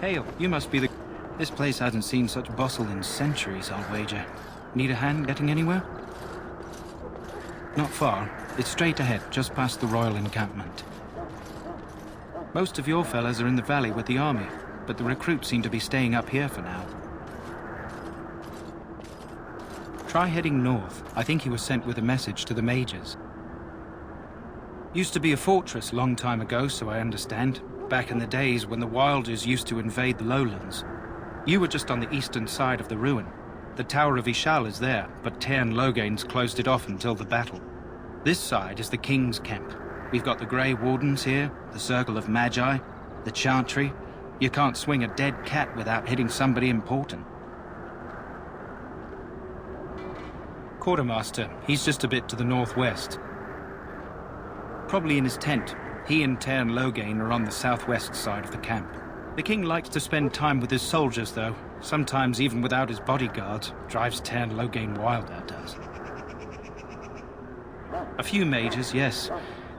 Hail, you must be the... This place hasn't seen such bustle in centuries, I'll wager. Need a hand getting anywhere? Not far. It's straight ahead, just past the royal encampment. Most of your fellas are in the valley with the army, but the recruits seem to be staying up here for now. Try heading north. I think he was sent with a message to the majors. Used to be a fortress a long time ago, so I understand. Back in the days when the Wilders used to invade the lowlands. You were just on the eastern side of the ruin. The Tower of Ishal is there, but Tairn Logain's closed it off until the battle. This side is the King's camp. We've got the Grey Wardens here, the Circle of Magi, the Chantry. You can't swing a dead cat without hitting somebody important. Quartermaster, he's just a bit to the northwest. Probably in his tent. He and Tairn Logain are on the southwest side of the camp. The king likes to spend time with his soldiers, though. Sometimes even without his bodyguards. Drives Tairn Logain wild, that does. A few mages, yes.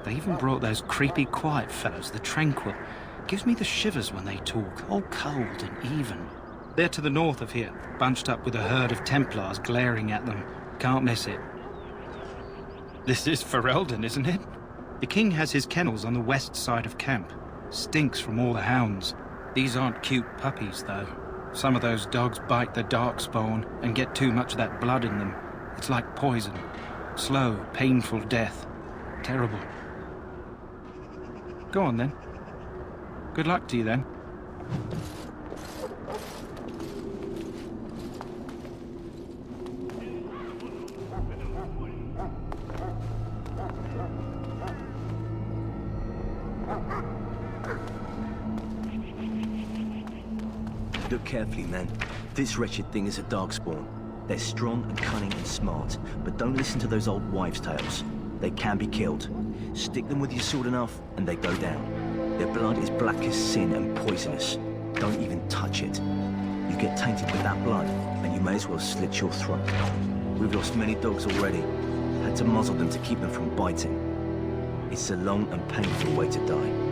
They even brought those creepy quiet fellows, the Tranquil. Gives me the shivers when they talk, all cold and even. They're to the north of here, bunched up with a herd of Templars glaring at them. Can't miss it. This is Ferelden, isn't it? The king has his kennels on the west side of camp. Stinks from all the hounds. These aren't cute puppies, though. Some of those dogs bite the darkspawn and get too much of that blood in them. It's like poison. Slow, painful death. Terrible. Go on, then. Good luck to you, then. Look carefully, man. This wretched thing is a darkspawn. They're strong and cunning and smart, but don't listen to those old wives' tales. They can be killed. Stick them with your sword enough, and they go down. Their blood is black as sin and poisonous. Don't even touch it. You get tainted with that blood, and you may as well slit your throat. We've lost many dogs already. Had to muzzle them to keep them from biting. It's a long and painful way to die.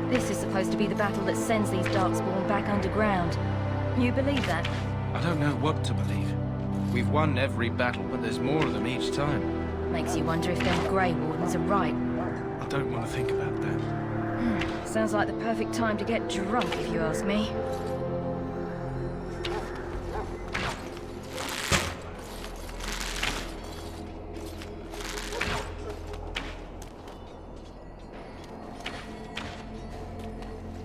This is supposed to be the battle that sends these darkspawn back underground. You believe that? I don't know what to believe. We've won every battle, but there's more of them each time. Makes you wonder if them Grey Wardens are right. I don't want to think about that. Sounds like the perfect time to get drunk, if you ask me.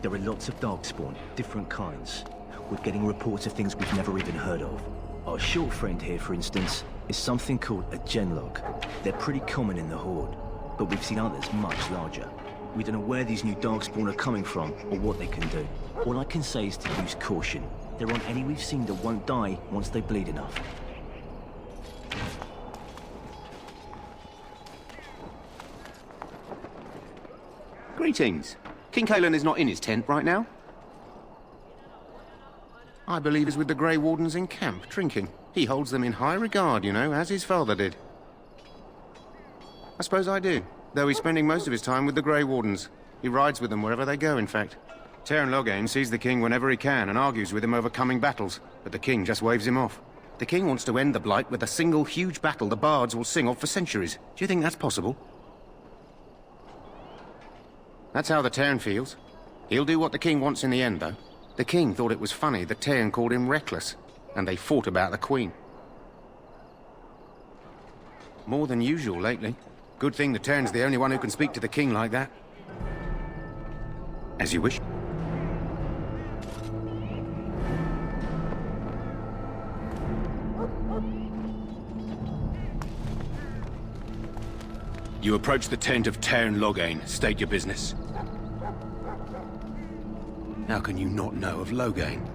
There are lots of darkspawn, different kinds. We're getting reports of things we've never even heard of. Our short friend here, for instance, is something called a genlog. They're pretty common in the Horde, but we've seen others much larger. We don't know where these new darkspawn are coming from, or what they can do. All I can say is to use caution. There aren't any we've seen that won't die once they bleed enough. Greetings. King Cailan is not in his tent right now. I believe he's with the Grey Wardens in camp, drinking. He holds them in high regard, you know, as his father did. I suppose I do, though he's spending most of his time with the Grey Wardens. He rides with them wherever they go, in fact. Tairn Logain sees the king whenever he can and argues with him over coming battles, but the king just waves him off. The king wants to end the Blight with a single huge battle the bards will sing of for centuries. Do you think that's possible? That's how the Tairn feels. He'll do what the king wants in the end, though. The king thought it was funny that Tairn called him reckless, and they fought about the queen. More than usual lately. Good thing the Tairn's the only one who can speak to the king like that. As you wish. You approach the tent of Tairn Logain. State your business. How can you not know of Logain?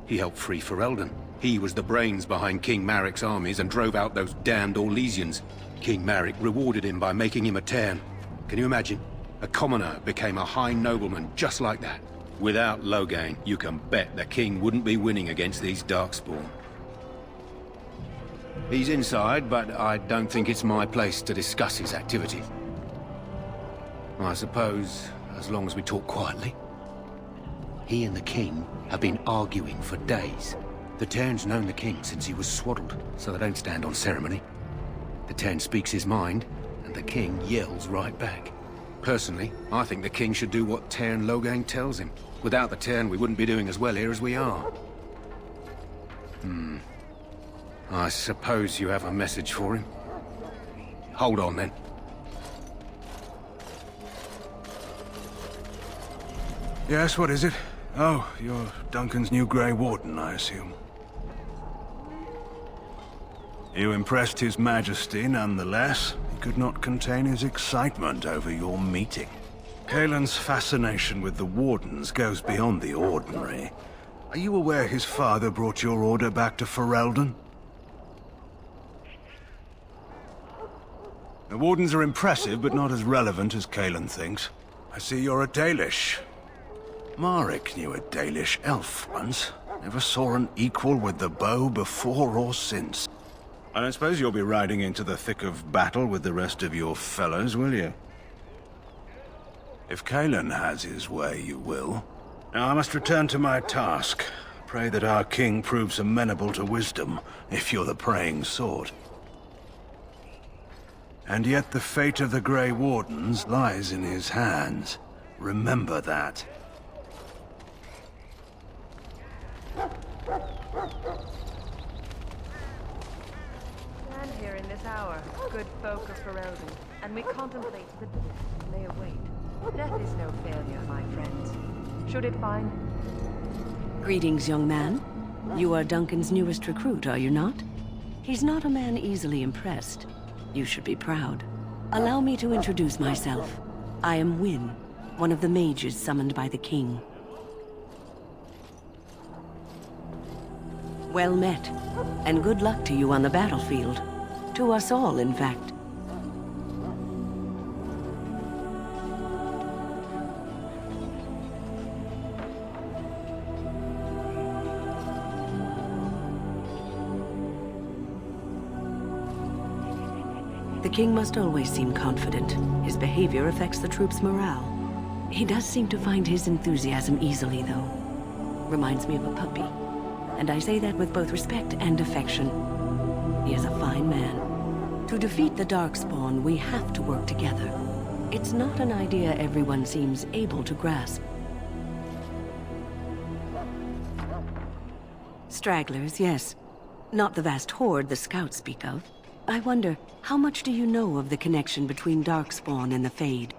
He helped free Ferelden. He was the brains behind King Maric's armies and drove out those damned Orlesians. King Maric rewarded him by making him a Tairn. Can you imagine? A commoner became a high nobleman just like that. Without Logain, you can bet the king wouldn't be winning against these darkspawn. He's inside, but I don't think it's my place to discuss his activities. I suppose, as long as we talk quietly. He and the king have been arguing for days. The Tern's known the king since he was swaddled, so they don't stand on ceremony. The Tern speaks his mind, and the king yells right back. Personally, I think the king should do what Tern Logain tells him. Without the Tern, we wouldn't be doing as well here as we are. I suppose you have a message for him. Hold on, then. Yes, what is it? Oh, you're Duncan's new Grey Warden, I assume. You impressed His Majesty, nonetheless. He could not contain his excitement over your meeting. Kaelin's fascination with the Wardens goes beyond the ordinary. Are you aware his father brought your order back to Ferelden? The Wardens are impressive, but not as relevant as Kaelin thinks. I see you're a Dalish. Maric knew a Dalish elf once. Never saw an equal with the bow before or since. I don't suppose you'll be riding into the thick of battle with the rest of your fellows, will you? If Kaelin has his way, you will. Now I must return to my task. Pray that our king proves amenable to wisdom, if you're the praying sort. And yet the fate of the Grey Wardens lies in his hands. Remember that. Stand here in this hour, good folk of Ferelden, and we contemplate the death may await. Death is no failure, my friends. Should it find... Greetings, young man. You are Duncan's newest recruit, are you not? He's not a man easily impressed. You should be proud. Allow me to introduce myself. I am Wynne, one of the mages summoned by the king. Well met, and good luck to you on the battlefield. To us all, in fact. The king must always seem confident. His behavior affects the troops' morale. He does seem to find his enthusiasm easily, though. Reminds me of a puppy. And I say that with both respect and affection. He is a fine man. To defeat the Darkspawn, we have to work together. It's not an idea everyone seems able to grasp. Stragglers, yes. Not the vast horde the scouts speak of. I wonder, how much do you know of the connection between Darkspawn and the Fade?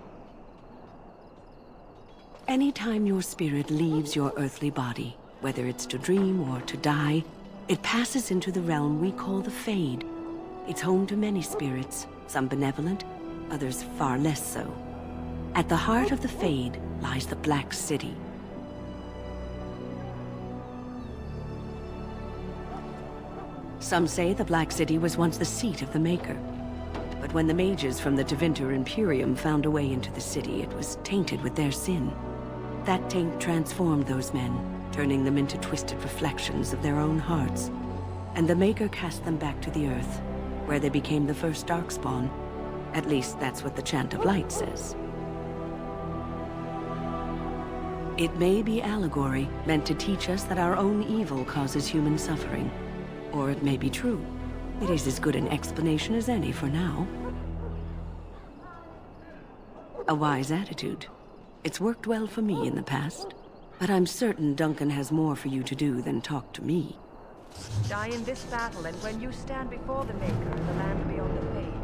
Anytime your spirit leaves your earthly body, whether it's to dream or to die, it passes into the realm we call the Fade. It's home to many spirits, some benevolent, others far less so. At the heart of the Fade lies the Black City. Some say the Black City was once the seat of the Maker. But when the mages from the Tevinter Imperium found a way into the city, it was tainted with their sin. That taint transformed those men, turning them into twisted reflections of their own hearts. And the Maker cast them back to the Earth, where they became the first Darkspawn. At least that's what the Chant of Light says. It may be allegory, meant to teach us that our own evil causes human suffering. Or it may be true. It is as good an explanation as any for now. A wise attitude. It's worked well for me in the past. But I'm certain Duncan has more for you to do than talk to me. Die in this battle, and when you stand before the Maker in the land beyond the Fade,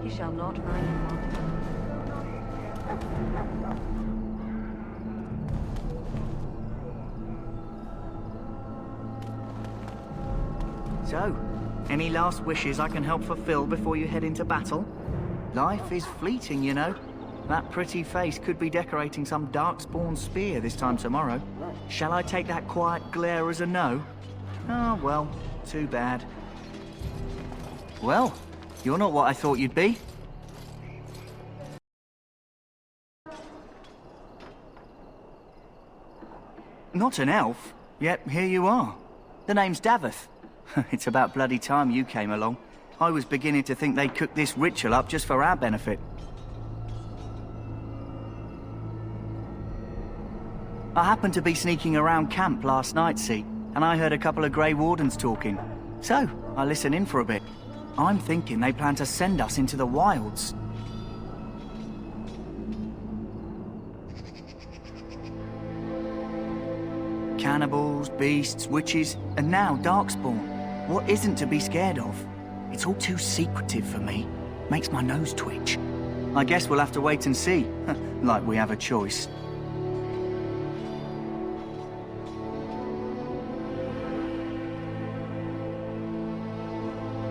he shall not find you wanting. So, any last wishes I can help fulfill before you head into battle? Life is fleeting, you know. That pretty face could be decorating some Darkspawn spear this time tomorrow. Shall I take that quiet glare as a no? Oh, well, too bad. Well, you're not what I thought you'd be. Not an elf, yet here you are. The name's Daveth. It's about bloody time you came along. I was beginning to think they cooked this ritual up just for our benefit. I happened to be sneaking around camp last night, see, and I heard a couple of Grey Wardens talking. So, I listened in for a bit. I'm thinking they plan to send us into the wilds. Cannibals, beasts, witches, and now Darkspawn. What isn't to be scared of? It's all too secretive for me. Makes my nose twitch. I guess we'll have to wait and see. Like we have a choice.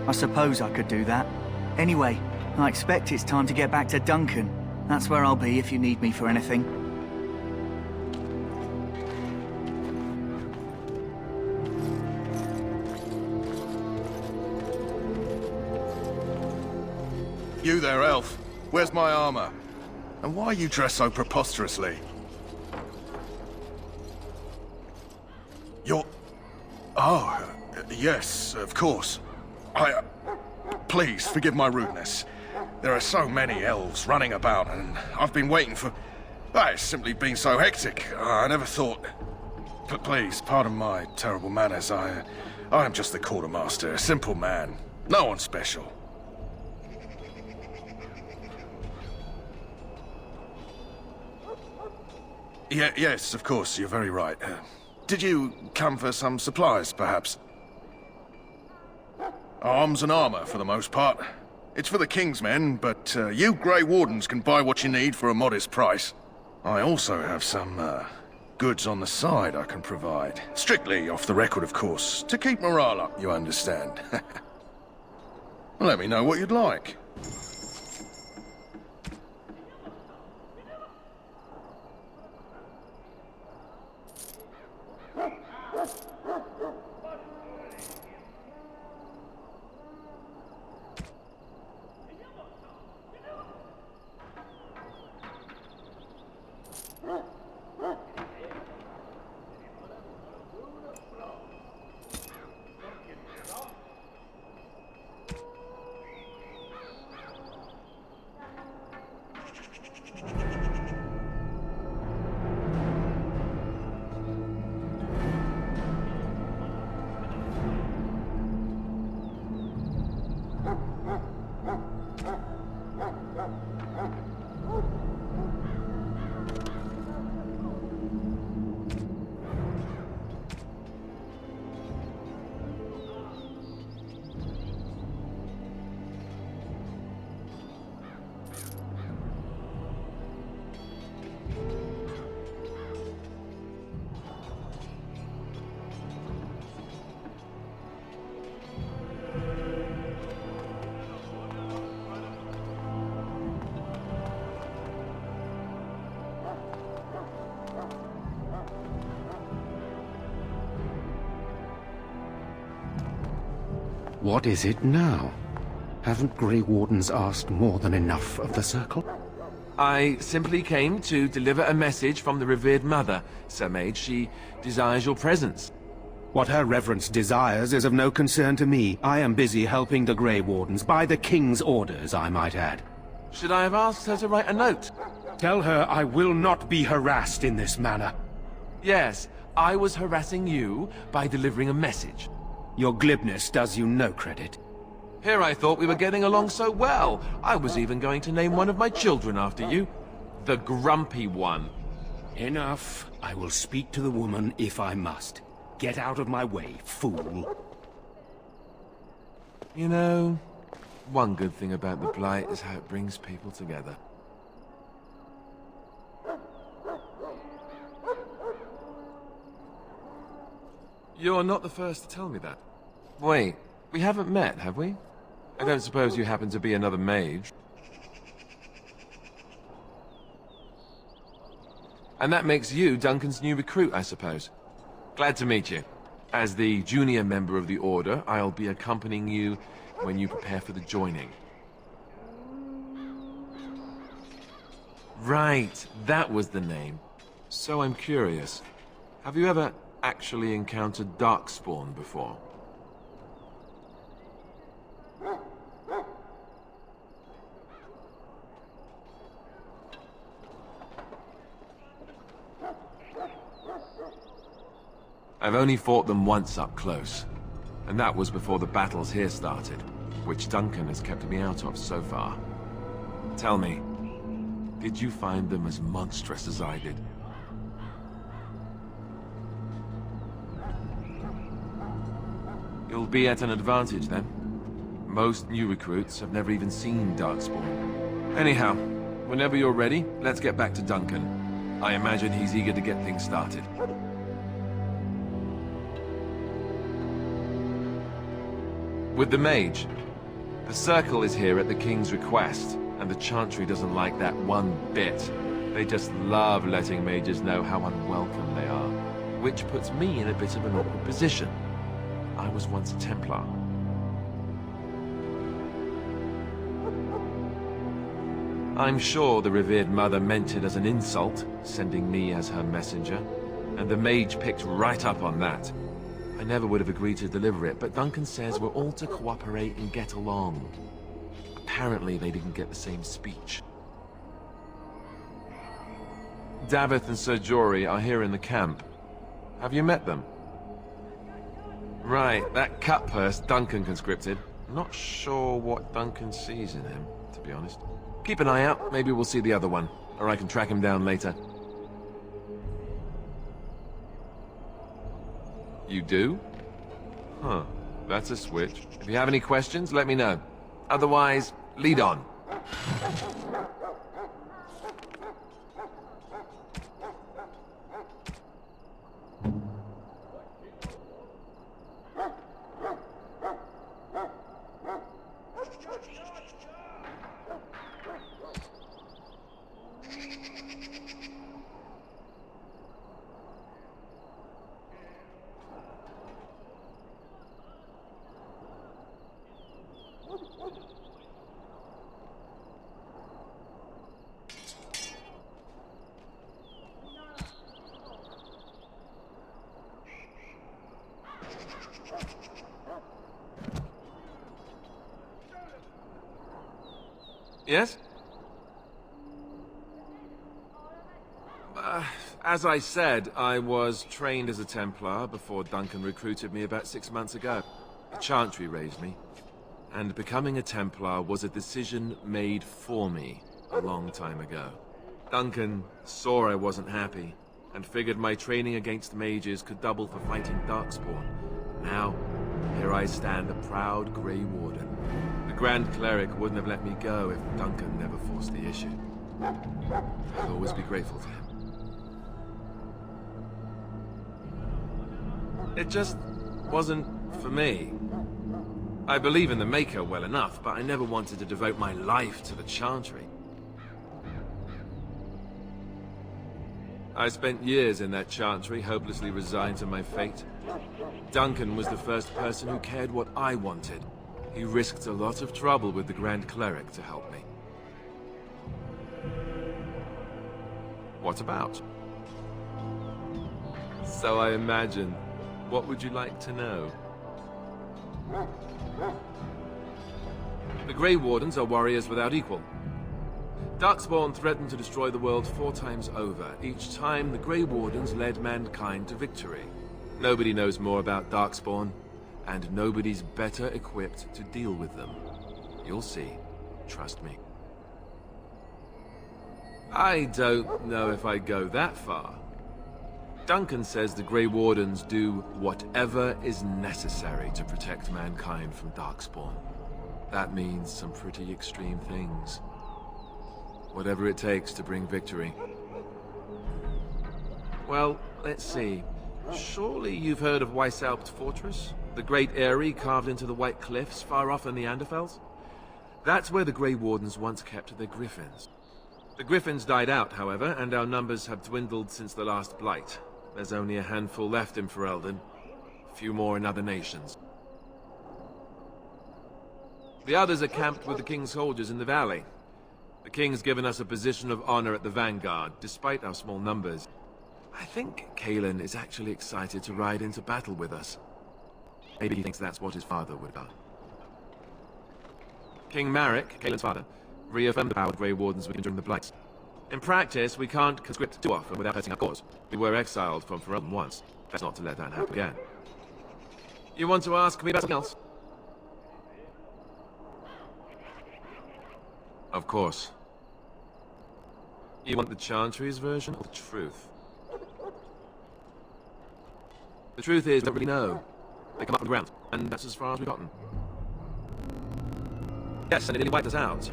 I suppose I could do that. Anyway, I expect it's time to get back to Duncan. That's where I'll be if you need me for anything. You there, elf. Where's my armor? And why are you dressed so preposterously? You're... Oh, yes, of course. Please, forgive my rudeness. There are so many elves running about, and I've been waiting for... It's simply been so hectic. I never thought... Please, pardon my terrible manners. I am just the quartermaster, a simple man. No one special. Yes, of course, you're very right. Did you come for some supplies, perhaps? Arms and armor, for the most part. It's for the King's men, but you Grey Wardens can buy what you need for a modest price. I also have some goods on the side I can provide. Strictly off the record, of course, to keep morale up, you understand. Let me know what you'd like. What is it now? Haven't Grey Wardens asked more than enough of the Circle? I simply came to deliver a message from the revered mother, Sir Mage. She desires your presence. What her reverence desires is of no concern to me. I am busy helping the Grey Wardens, by the King's orders, I might add. Should I have asked her to write a note? Tell her I will not be harassed in this manner. Yes, I was harassing you by delivering a message. Your glibness does you no credit. Here I thought we were getting along so well. I was even going to name one of my children after you. The Grumpy One. Enough. I will speak to the woman if I must. Get out of my way, fool. You know, one good thing about the Blight is how it brings people together. You're not the first to tell me that. Wait, we haven't met, have we? I don't suppose you happen to be another mage. And that makes you Duncan's new recruit, I suppose. Glad to meet you. As the junior member of the Order, I'll be accompanying you when you prepare for the joining. Right, that was the name. So I'm curious. Have you ever actually encountered Darkspawn before? I've only fought them once up close, and that was before the battles here started, which Duncan has kept me out of so far. Tell me, did you find them as monstrous as I did? You'll be at an advantage then. Most new recruits have never even seen Darkspawn. Anyhow, whenever you're ready, let's get back to Duncan. I imagine he's eager to get things started. With the mage, the Circle is here at the King's request, and the Chantry doesn't like that one bit. They just love letting mages know how unwelcome they are, which puts me in a bit of an awkward position. I was once a Templar. I'm sure the revered mother meant it as an insult, sending me as her messenger, and the mage picked right up on that. I never would have agreed to deliver it, but Duncan says we're all to cooperate and get along. Apparently they didn't get the same speech. Davith and Sir Jory are here in the camp. Have you met them? Right, that cut-purse Duncan conscripted. Not sure what Duncan sees in him, to be honest. Keep an eye out, maybe we'll see the other one, or I can track him down later. You do? Huh, that's a switch. If you have any questions, let me know. Otherwise, lead on. Yes? As I said, I was trained as a Templar before Duncan recruited me about 6 months ago. The Chantry raised me, and becoming a Templar was a decision made for me a long time ago. Duncan saw I wasn't happy, and figured my training against mages could double for fighting Darkspawn. Now, here I stand, a proud Grey Warden. The Grand Cleric wouldn't have let me go if Duncan never forced the issue. I'll always be grateful to him. It just wasn't for me. I believe in the Maker well enough, but I never wanted to devote my life to the Chantry. I spent years in that Chantry, hopelessly resigned to my fate. Duncan was the first person who cared what I wanted. He risked a lot of trouble with the Grand Cleric to help me. What about? So I imagine. What would you like to know? The Grey Wardens are warriors without equal. Darkspawn threatened to destroy the world 4 times over. Each time, the Grey Wardens led mankind to victory. Nobody knows more about Darkspawn, and nobody's better equipped to deal with them. You'll see. Trust me. I don't know if I'd go that far. Duncan says the Grey Wardens do whatever is necessary to protect mankind from Darkspawn. That means some pretty extreme things. Whatever it takes to bring victory. Well, let's see. Surely you've heard of Weishaupt Fortress? The great eyrie carved into the White Cliffs far off in the Anderfels? That's where the Grey Wardens once kept their griffins. The griffins died out, however, and our numbers have dwindled since the last Blight. There's only a handful left in Ferelden, a few more in other nations. The others are camped with the King's soldiers in the valley. The King's given us a position of honor at the vanguard, despite our small numbers. I think Cailan is actually excited to ride into battle with us. Maybe he thinks that's what his father would have done. King Marek, Cailan's father, reaffirmed the power of Grey Wardens with him during the Blights. In practice, we can't conscript too often without hurting our cause. We were exiled from Ferelden once. Best not to let that happen again. You want to ask me about something else? Of course. You want the Chantry's version or the truth? The truth is, we don't really know. They come up from the ground, and that's as far as we've gotten. Yes, and it nearly wiped us out.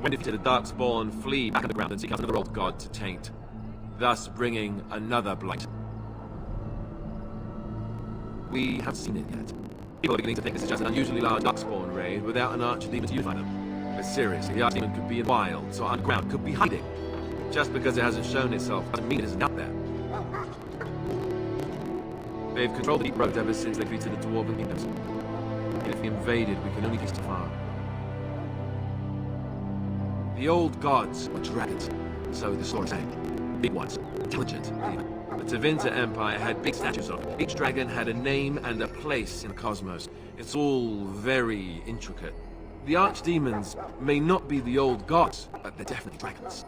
When defeated, the Darkspawn flee back underground and seek out another old god to taint, thus bringing another blight. We haven't seen it yet. People are beginning to think this is just an unusually large Darkspawn raid without an archdemon to unify them. But seriously, the archdemon could be in wilds or underground, could be hiding. Just because it hasn't shown itself doesn't mean it isn't out there. They've controlled the deep roads ever since they defeated the Dwarven kingdoms. And if we invaded, we can only get so far. The old gods were dragons, so the story sang. Big ones, intelligent, even. The Tevinter Empire had big statues of them. Each dragon had a name and a place in the cosmos. It's all very intricate. The archdemons may not be the old gods, but they're definitely dragons.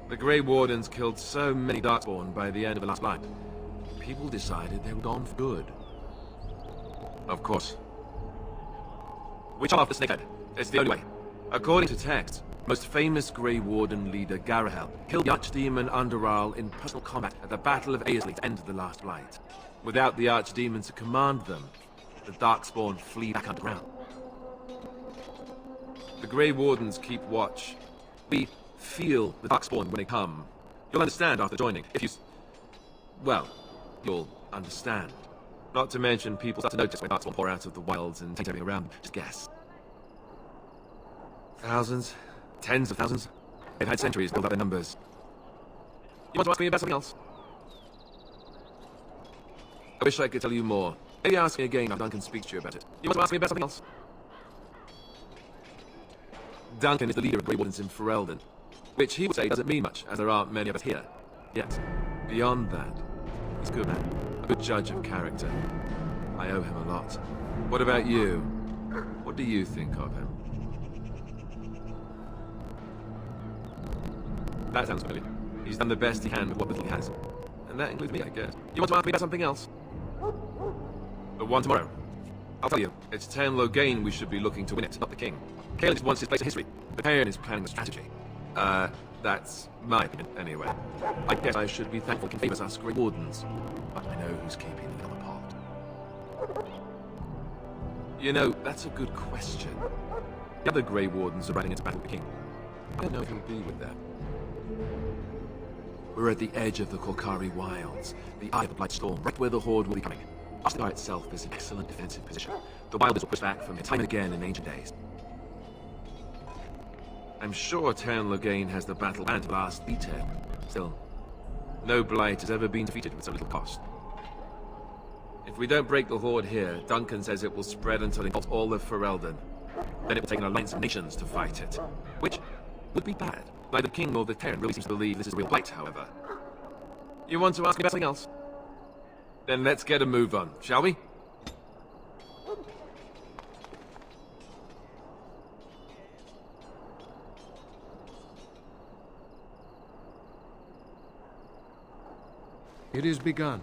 The Grey Wardens killed so many Darkspawn by the end of the last blight. People decided they were gone for good. Of course. We chop off the snakehead. It's the only way. According to text, most famous Grey Warden leader Gethnarel killed the Archdemon Underal in personal combat at the Battle of Aesley to end the last blight. Without the Archdemon to command them, the Darkspawn flee back underground. The Grey Wardens keep watch. We feel the Darkspawn when they come. You'll understand after joining, if you... well, you'll understand. Not to mention, people start to notice when Darkspawn pour out of the wilds and taint everything around. Just guess. Thousands, tens of thousands. They've had centuries build up their numbers. You want to ask me about something else? I wish I could tell you more. Maybe ask me again after Duncan speaks to you about it. You want to ask me about something else? Duncan is the leader of Grey Wardens in Ferelden, which he would say doesn't mean much, as there aren't many of us here. Yet, beyond that, he's a good man, a good judge of character. I owe him a lot. What about you? What do you think of him? That sounds familiar. He's done the best he can with what little he has. And that includes me, I guess. You want to ask me about something else? The one tomorrow. I'll tell you, it's Tairn Loghain we should be looking to win it, not the king. Caelan just wants his place in history. But Tairn is planning the strategy. That's my opinion, anyway. I guess I should be thankful he favors us Grey Wardens. But I know who's keeping the other pot. You know, that's a good question. The other Grey Wardens are riding into battle with the king. I don't know if he'll be with them. We're at the edge of the Korkari Wilds, the eye of the Blight Storm, right where the Horde will be coming. Astar itself is an excellent defensive position. The Wilders were pushed back from it time and again in ancient days. I'm sure Tairn Loghain has the battle plan to last detail. Still, no Blight has ever been defeated with so little cost. If we don't break the Horde here, Duncan says it will spread until it engulfs all of Ferelden. Then it will take an alliance of nations to fight it. Which would be bad. Neither the king nor the Tairn really seems to believe this is a real Blight, however. You want to ask me about something else? Then let's get a move on, shall we? It is begun.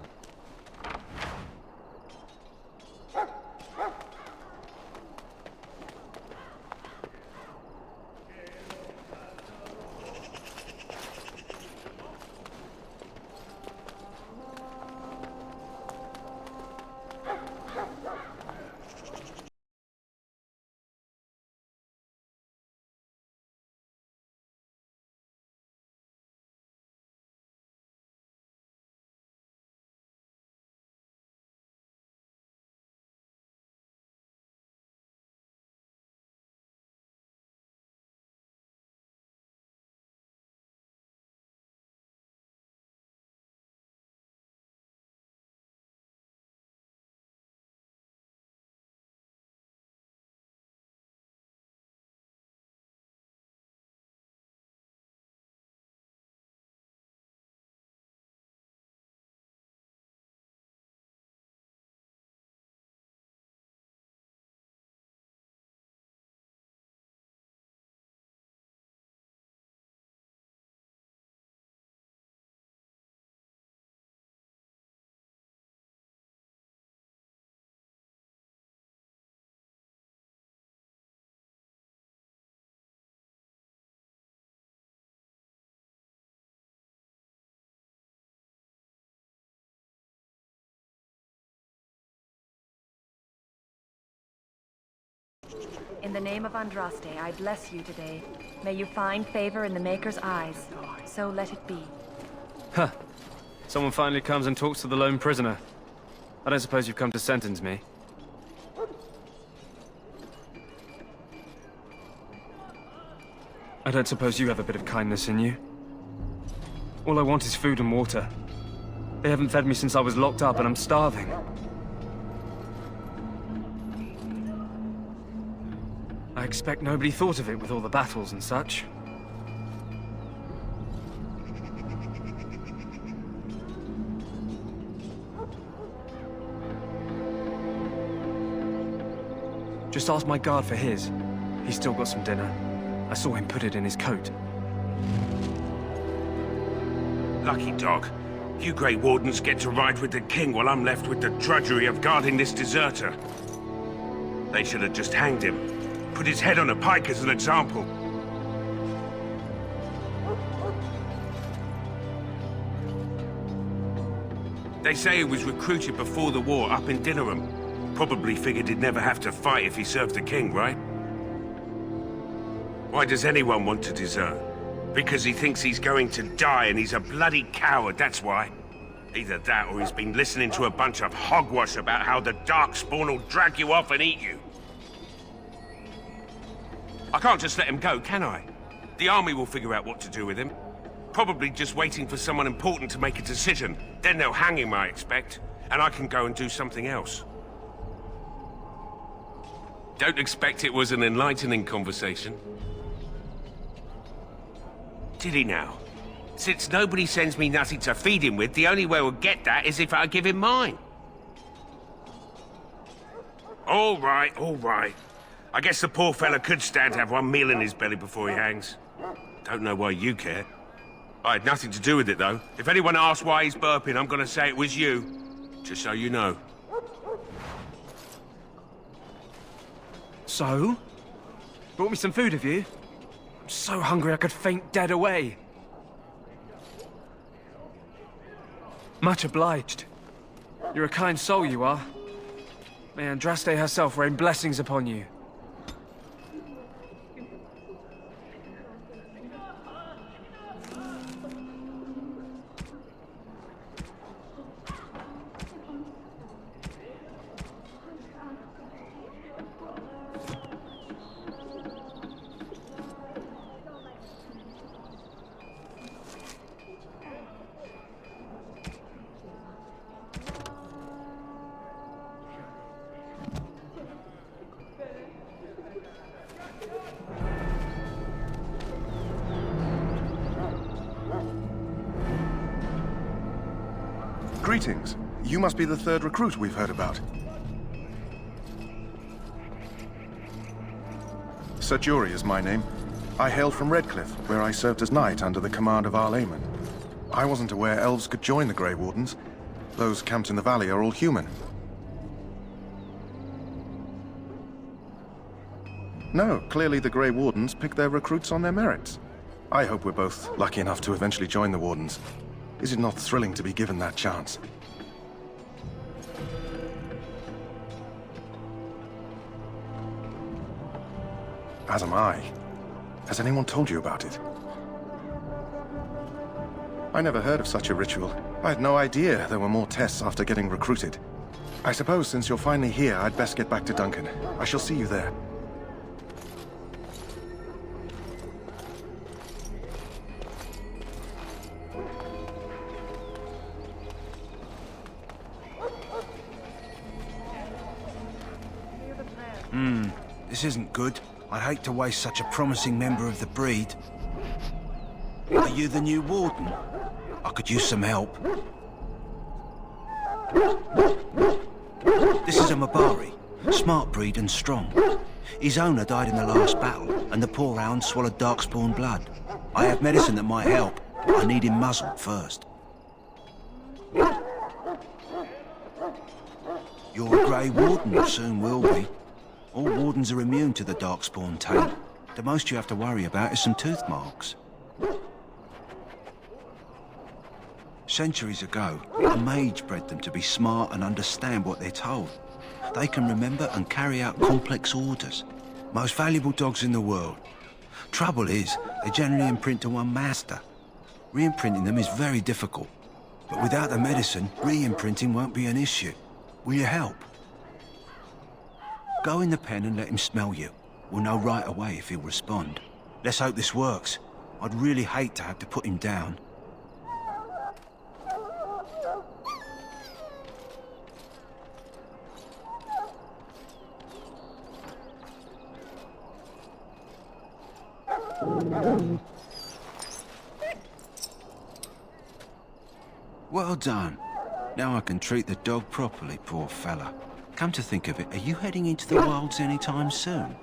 In the name of Andraste, I bless you today. May you find favor in the Maker's eyes. So let it be. Huh. Someone finally comes and talks to the lone prisoner. I don't suppose you've come to sentence me. I don't suppose you have a bit of kindness in you. All I want is food and water. They haven't fed me since I was locked up and I'm starving. I expect nobody thought of it with all the battles and such. Just ask my guard for his. He's still got some dinner. I saw him put it in his coat. Lucky dog. You Grey Wardens get to ride with the king while I'm left with the drudgery of guarding this deserter. They should have just hanged him. Put his head on a pike as an example. They say he was recruited before the war up in Gethnarel. Probably figured he'd never have to fight if he served the king, right? Why does anyone want to desert? Because he thinks he's going to die and he's a bloody coward, that's why. Either that or he's been listening to a bunch of hogwash about how the Darkspawn will drag you off and eat you. I can't just let him go, can I? The army will figure out what to do with him. Probably just waiting for someone important to make a decision. Then they'll hang him, I expect. And I can go and do something else. Don't expect it was an enlightening conversation. Did he now? Since nobody sends me nothing to feed him with, the only way we'll get that is if I give him mine. All right, all right. I guess the poor fella could stand to have one meal in his belly before he hangs. Don't know why you care. I had nothing to do with it, though. If anyone asks why he's burping, I'm gonna say it was you. Just so you know. So? Brought me some food, have you? I'm so hungry I could faint dead away. Much obliged. You're a kind soul, you are. May Andraste herself rain blessings upon you. Greetings. You must be the third recruit we've heard about. Sir Jury is my name. I hail from Redcliffe, where I served as knight under the command of Arl Eamon. I wasn't aware elves could join the Grey Wardens. Those camped in the valley are all human. No, clearly the Grey Wardens pick their recruits on their merits. I hope we're both lucky enough to eventually join the Wardens. Is it not thrilling to be given that chance? As am I. Has anyone told you about it? I never heard of such a ritual. I had no idea there were more tests after getting recruited. I suppose since you're finally here, I'd best get back to Duncan. I shall see you there. This isn't good. I'd hate to waste such a promising member of the breed. Are you the new warden? I could use some help. This is a Mahariel. Smart breed and strong. His owner died in the last battle, and the poor hound swallowed Darkspawn blood. I have medicine that might help. I need him muzzled first. You're a Grey Warden, soon will be. All wardens are immune to the Darkspawn taint. The most you have to worry about is some tooth marks. Centuries ago, a mage bred them to be smart and understand what they're told. They can remember and carry out complex orders. Most valuable dogs in the world. Trouble is, they generally imprint to one master. Re-imprinting them is very difficult. But without the medicine, re-imprinting won't be an issue. Will you help? Go in the pen and let him smell you. We'll know right away if he'll respond. Let's hope this works. I'd really hate to have to put him down. Well done. Now I can treat the dog properly, poor fella. Come to think of it, are you heading into the wilds anytime soon?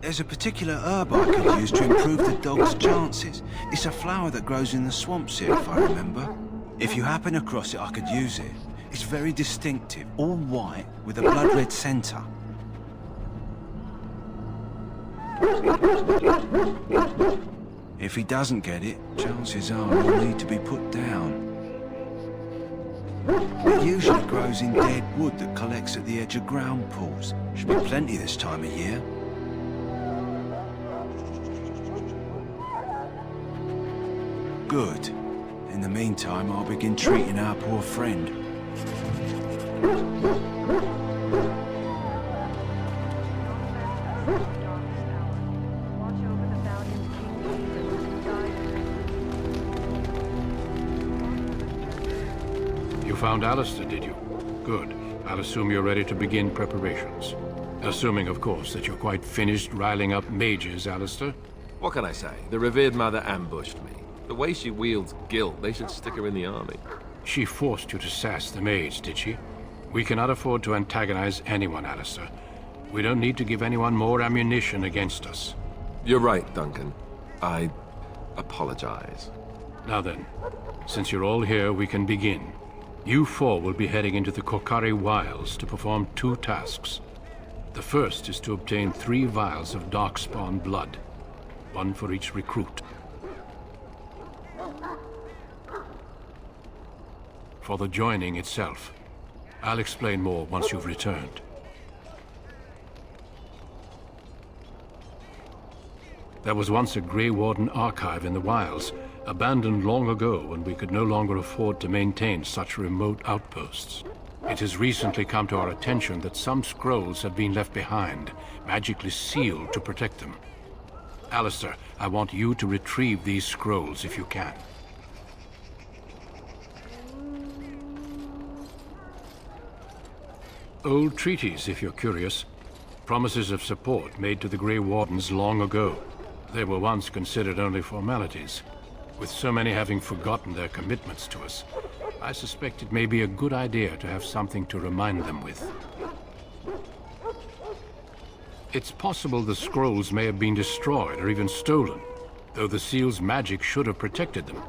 There's a particular herb I could use to improve the dog's chances. It's a flower that grows in the swamps here, if I remember. If you happen across it, I could use it. It's very distinctive, all white, with a blood-red centre. If he doesn't get it, chances are he'll need to be put down. It usually grows in dead wood that collects at the edge of ground pools. Should be plenty this time of year. Good. In the meantime, I'll begin treating our poor friend. You found Alistair, did you? Good. I'll assume you're ready to begin preparations. Assuming, of course, that you're quite finished riling up mages, Alistair. What can I say? The revered mother ambushed me. The way she wields guilt, they should stick her in the army. She forced you to sass the mage, did she? We cannot afford to antagonize anyone, Alistair. We don't need to give anyone more ammunition against us. You're right, Duncan. I apologize. Now then, since you're all here, we can begin. You four will be heading into the Kokari Wilds to perform 2 tasks. The first is to obtain 3 vials of darkspawn blood, 1 for each recruit. For the joining itself, I'll explain more once you've returned. There was once a Grey Warden archive in the wilds, abandoned long ago when we could no longer afford to maintain such remote outposts. It has recently come to our attention that some scrolls have been left behind, magically sealed to protect them. Alistair, I want you to retrieve these scrolls if you can. Old treaties, if you're curious. Promises of support made to the Grey Wardens long ago. They were once considered only formalities. With so many having forgotten their commitments to us, I suspect it may be a good idea to have something to remind them with. It's possible the scrolls may have been destroyed or even stolen, though the seal's magic should have protected them.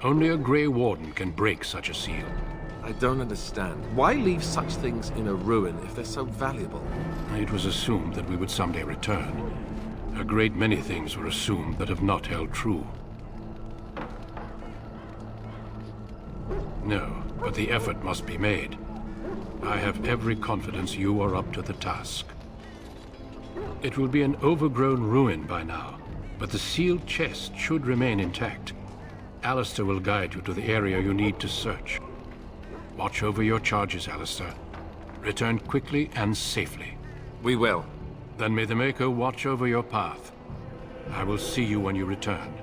Only a Grey Warden can break such a seal. I don't understand. Why leave such things in a ruin if they're so valuable? It was assumed that we would someday return. A great many things were assumed that have not held true. No, but the effort must be made. I have every confidence you are up to the task. It will be an overgrown ruin by now, but the sealed chest should remain intact. Alistair will guide you to the area you need to search. Watch over your charges, Alistair. Return quickly and safely. We will. Then may the Maker watch over your path. I will see you when you return.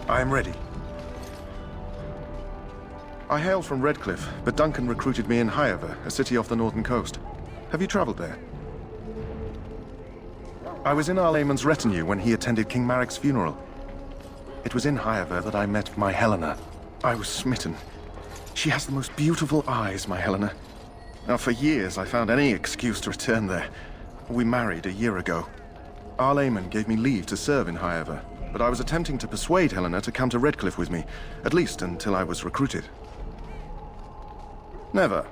I am ready. I hail from Redcliffe, but Duncan recruited me in Highever, a city off the northern coast. Have you traveled there? I was in Arlayman's retinue when he attended King Maric's funeral. It was in Highever that I met my Helena. I was smitten. She has the most beautiful eyes, my Helena. Now, for years, I found any excuse to return there. We married a year ago. Arlayman gave me leave to serve in Highever, but I was attempting to persuade Helena to come to Redcliffe with me, at least until I was recruited. Never.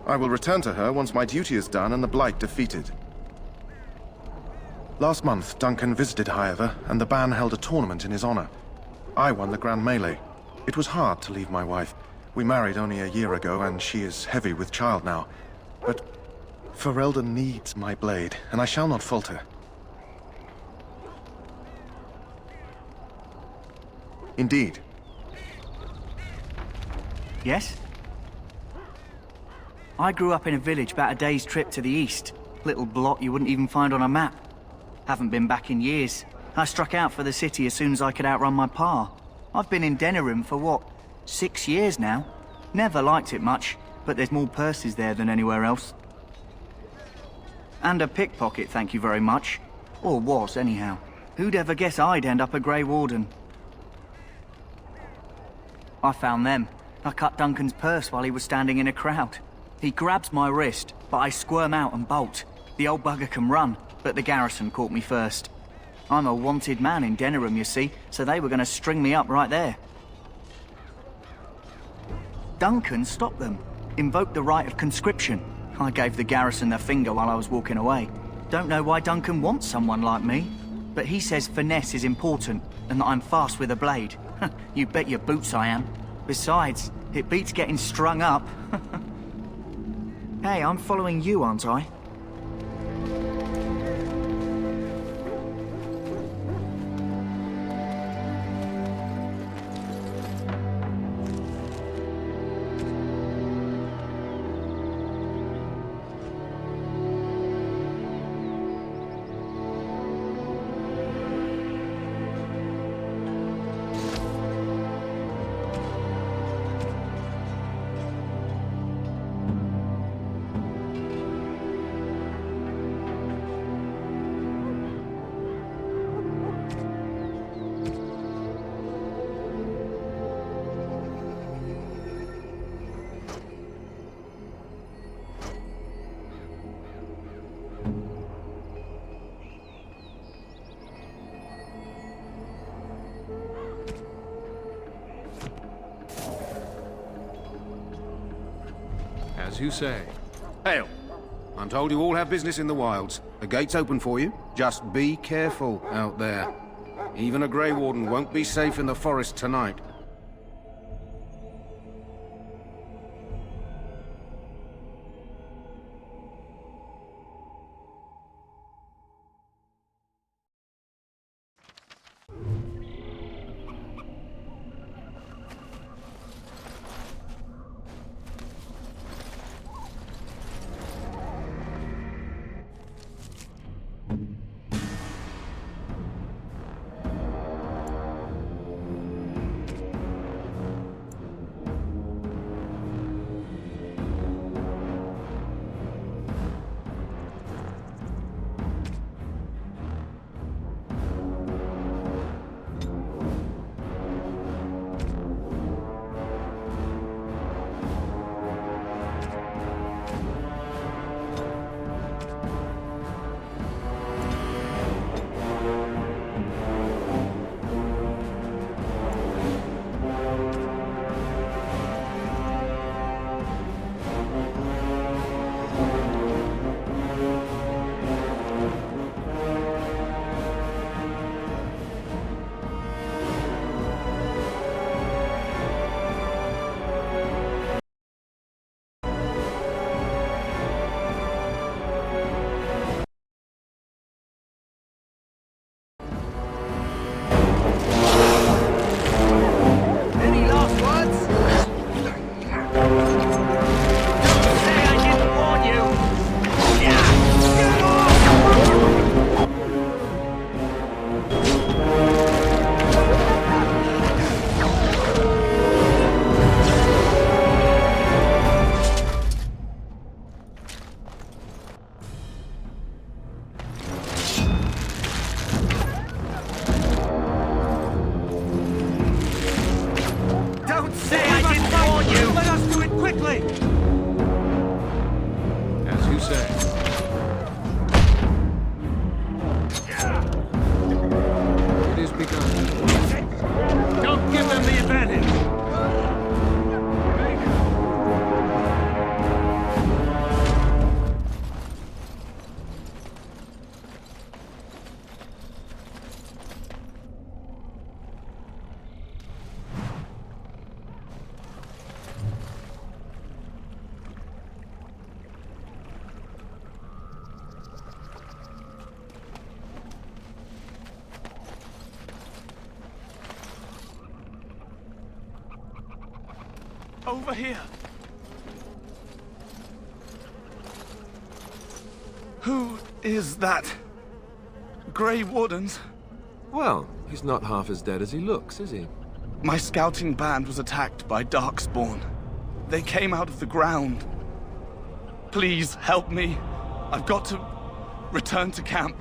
I will return to her once my duty is done and the Blight defeated. Last month, Duncan visited Highever, and the band held a tournament in his honor. I won the Grand Melee. It was hard to leave my wife. We married only a year ago, and she is heavy with child now. But Ferelden needs my blade, and I shall not falter. Indeed. Yes? I grew up in a village about a day's trip to the east. Little blot you wouldn't even find on a map. Haven't been back in years. I struck out for the city as soon as I could outrun my pa. I've been in Gethnarel for what, 6 years now? Never liked it much, but there's more purses there than anywhere else. And a pickpocket, thank you very much. Or was, anyhow. Who'd ever guess I'd end up a Grey Warden? I found them. I cut Duncan's purse while he was standing in a crowd. He grabs my wrist, but I squirm out and bolt. The old bugger can run, but the garrison caught me first. I'm a wanted man in Gethnarel, you see, so they were going to string me up right there. Duncan stopped them, invoked the right of conscription. I gave the garrison the finger while I was walking away. Don't know why Duncan wants someone like me, but he says finesse is important and that I'm fast with a blade. You bet your boots I am. Besides, it beats getting strung up. Hey, I'm following you, aren't I? As you say. Hail! I'm told you all have business in the wilds. The gate's open for you. Just be careful out there. Even a Grey Warden won't be safe in the forest tonight. over here. Who is that? Grey Wardens? Well, he's not half as dead as he looks, is he? My scouting band was attacked by Darkspawn. They came out of the ground. Please help me. I've got to return to camp.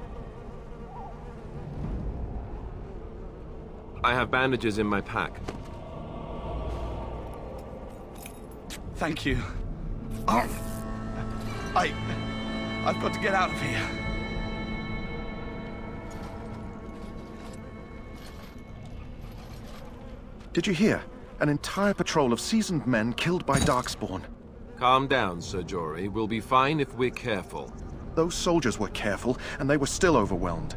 I have bandages in my pack. Thank you. I've got to get out of here. Did you hear? An entire patrol of seasoned men killed by Darkspawn. Calm down, Sir Jory. We'll be fine if we're careful. Those soldiers were careful, and they were still overwhelmed.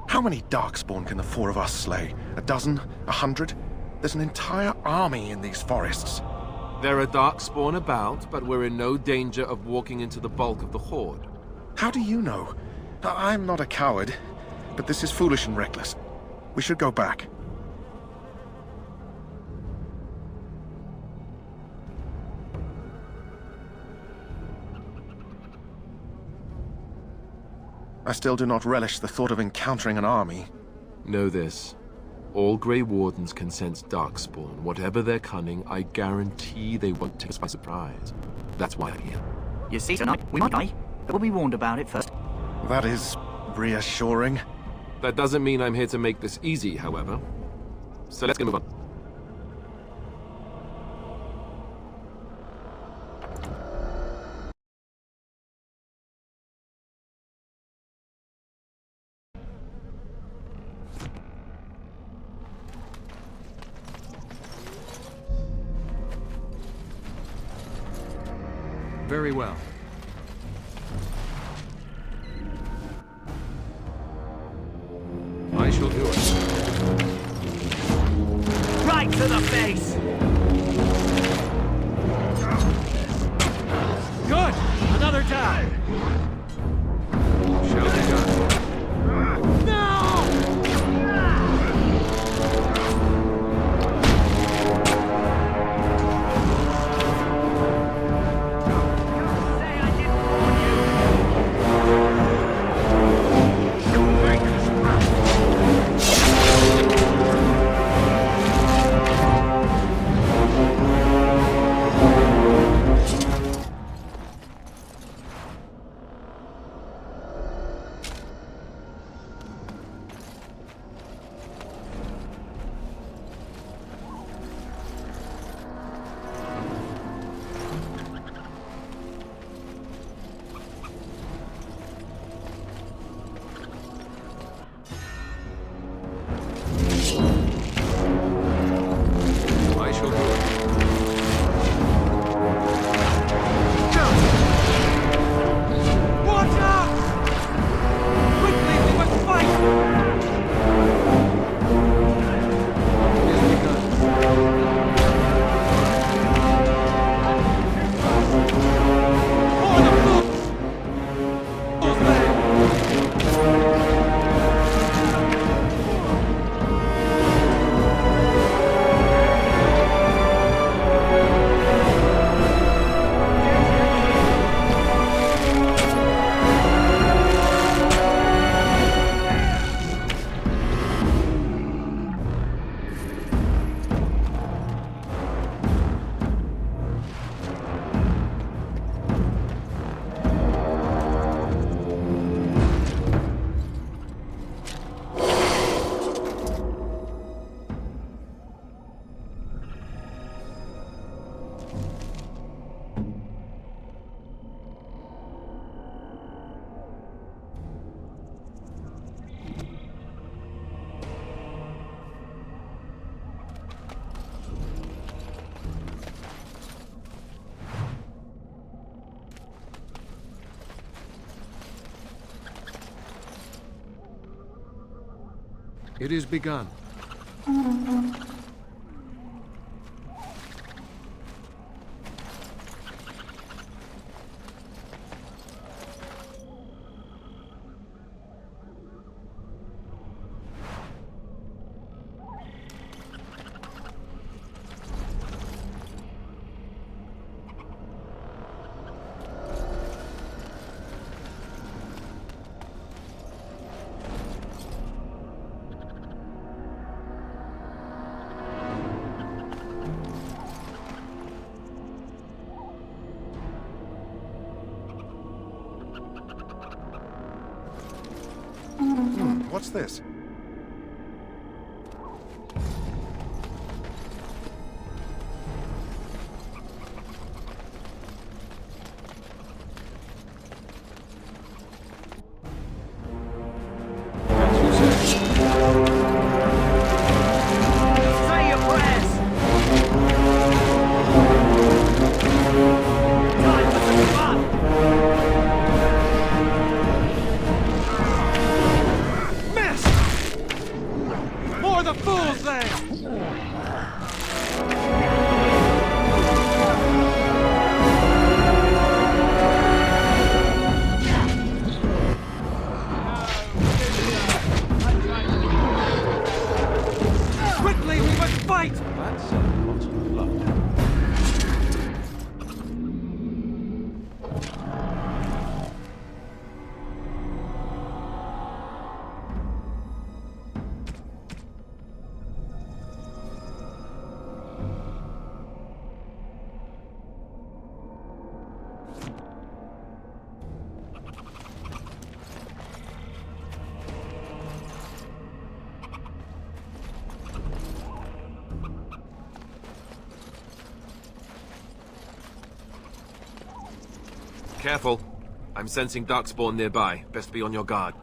How many Darkspawn can the four of us slay? A dozen? 100? There's an entire army in these forests. There are Darkspawn about, but we're in no danger of walking into the bulk of the Horde. How do you know? I'm not a coward, but this is foolish and reckless. We should go back. I still do not relish the thought of encountering an army. Know this. All Grey Wardens can sense Darkspawn. Whatever their cunning, I guarantee they won't take us by surprise. That's why I'm here. You see, tonight we might die, but we'll be warned about it first. That is reassuring. That doesn't mean I'm here to make this easy, however. So let's get move on. Very well. I shall do it. Right to the face! Good! Another down! Shall be done. It is begun. What's this? Say your prayers! Time for some fun! Missed! More of the fools there! Quickly, we must fight! That's a lot of blood. Careful. I'm sensing darkspawn nearby. Best be on your guard.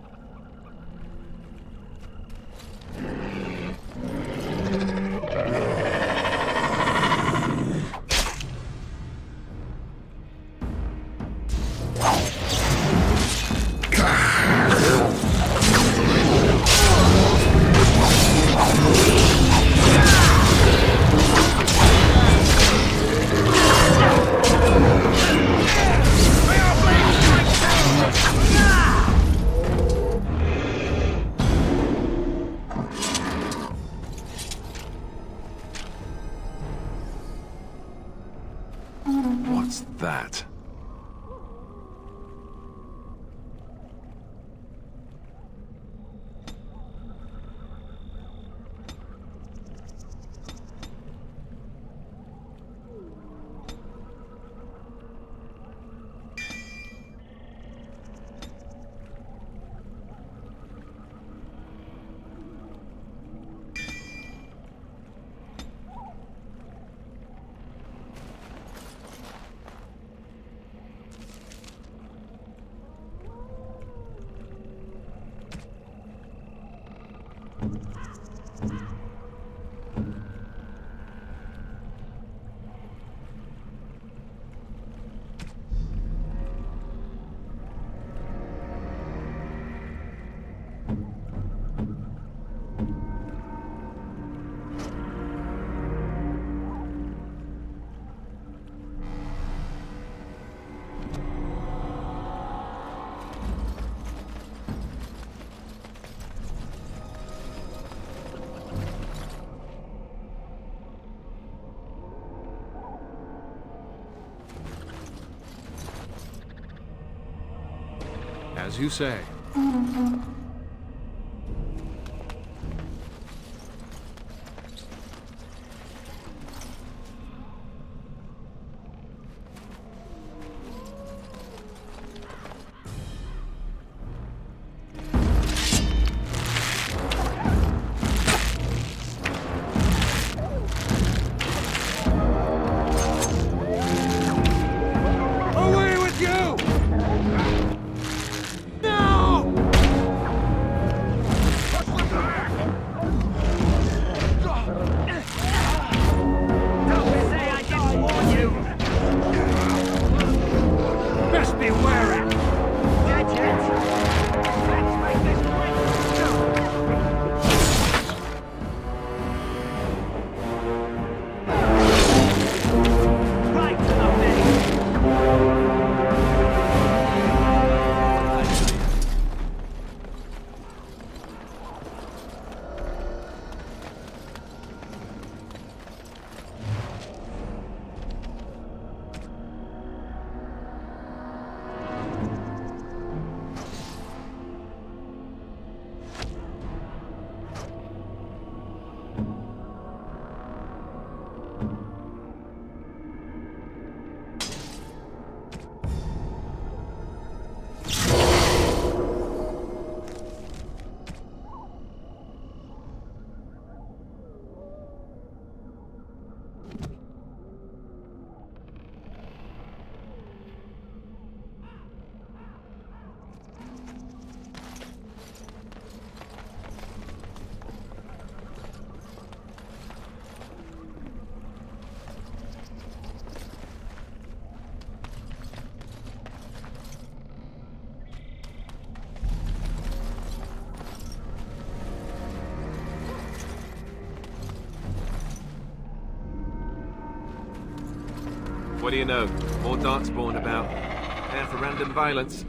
What's that? As you say. Away with you! No! What do you know? More darkspawn about. Prepare for random violence.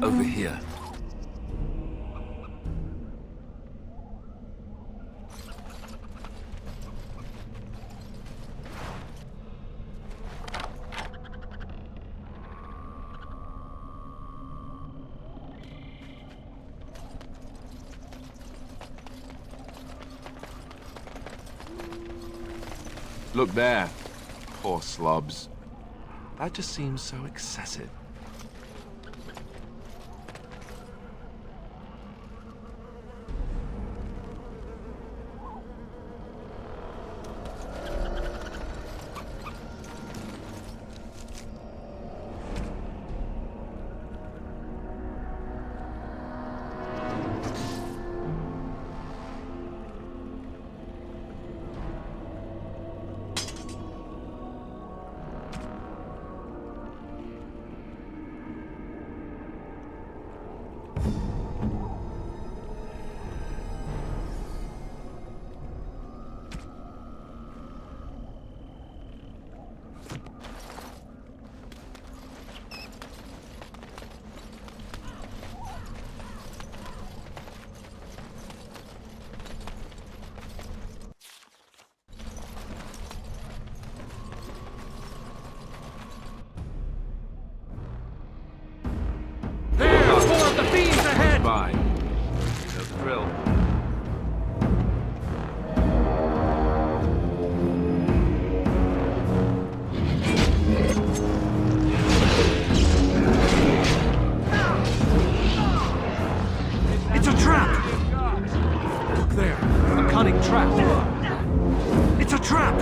Over here. Look there. Poor slobs. That just seems so excessive. Bye. You know the drill. It's a trap! Look there, a cunning trap. It's a trap!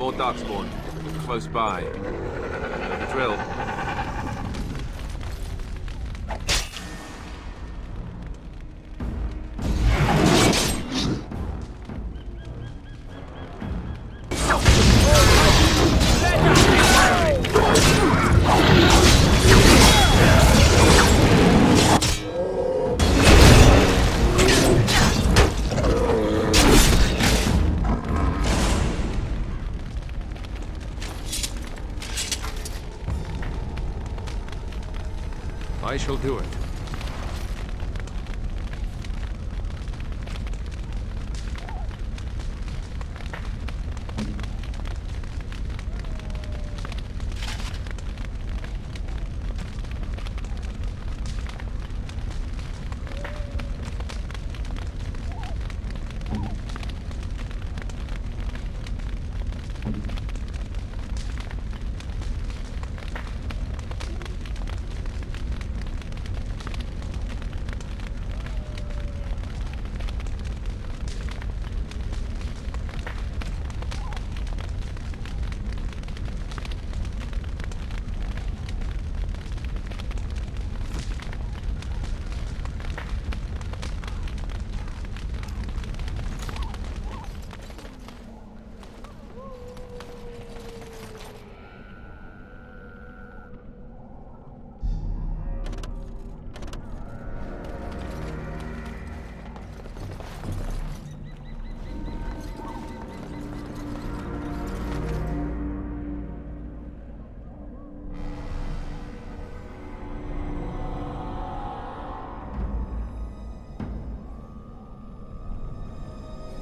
More darkspawn. Close by. Know the drill. I shall do it.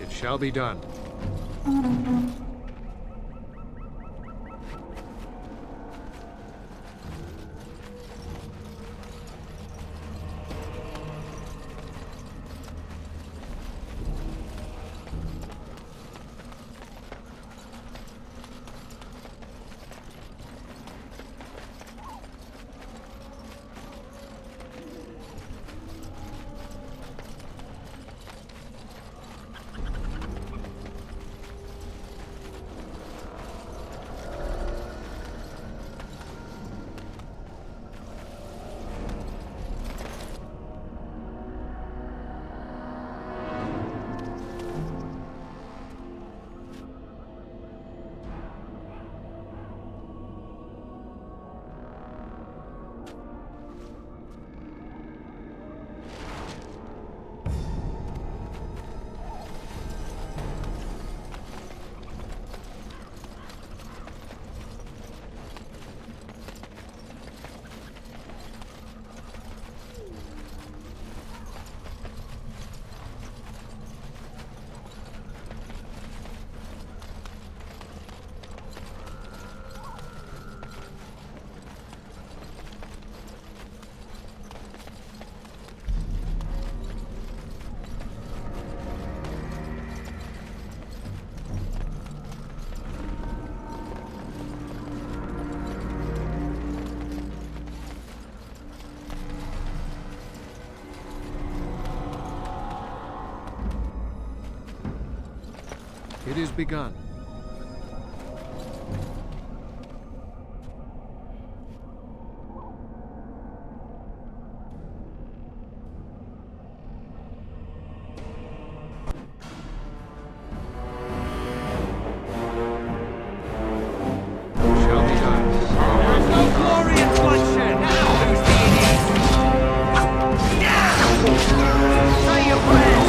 It shall be done. It is begun. Say your prayers!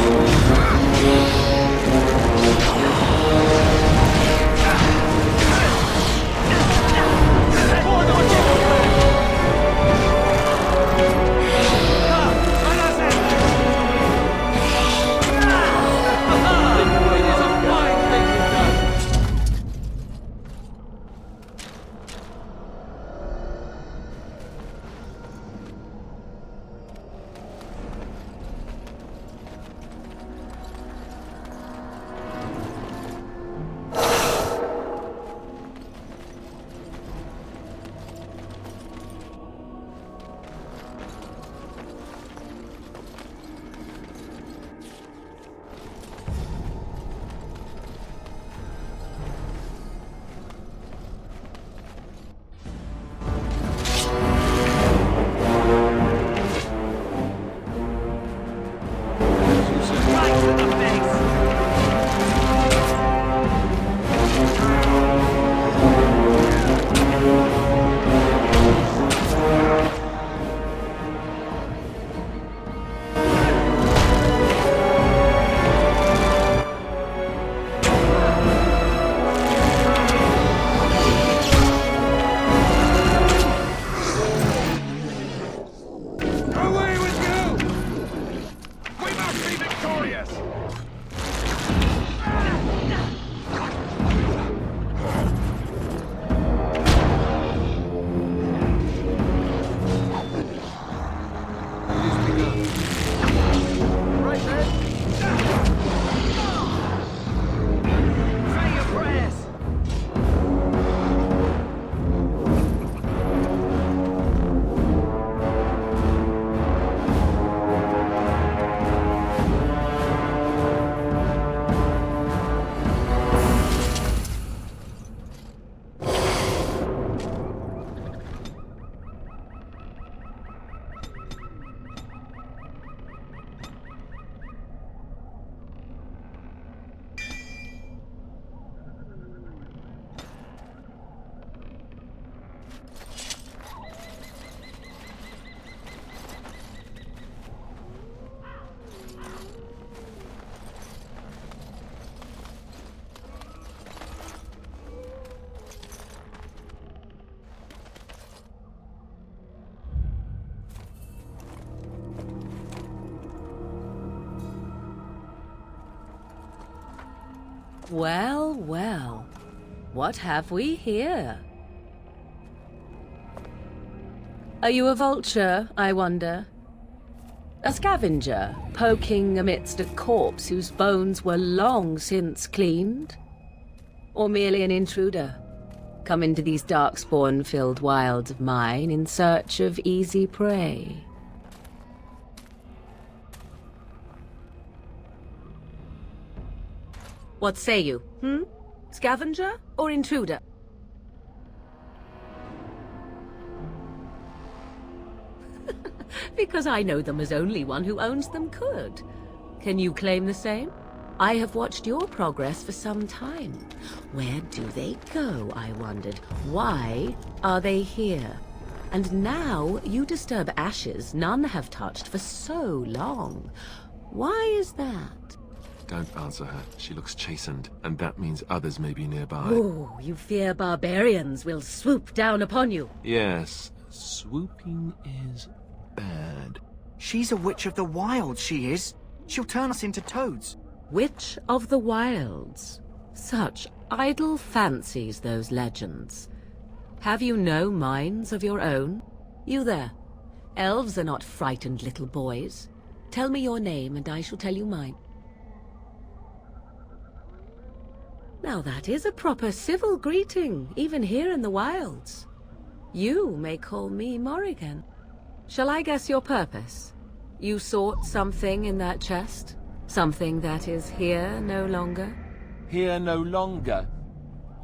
Well, well. What have we here? Are you a vulture, I wonder? A scavenger, poking amidst a corpse whose bones were long since cleaned? Or merely an intruder, come into these darkspawn-filled wilds of mine in search of easy prey? What say you, Scavenger or intruder? Because I know them as only one who owns them could. Can you claim the same? I have watched your progress for some time. Where do they go, I wondered? Why are they here? And now you disturb ashes none have touched for so long. Why is that? Don't answer her. She looks chastened, and that means others may be nearby. Oh, you fear barbarians will swoop down upon you. Yes, swooping is bad. She's a witch of the wilds, she is. She'll turn us into toads. Witch of the Wilds. Such idle fancies, those legends. Have you no minds of your own? You there. Elves are not frightened little boys. Tell me your name and I shall tell you mine. Now that is a proper civil greeting, even here in the wilds. You may call me Morrigan. Shall I guess your purpose? You sought something in that chest? Something that is here no longer? Here no longer?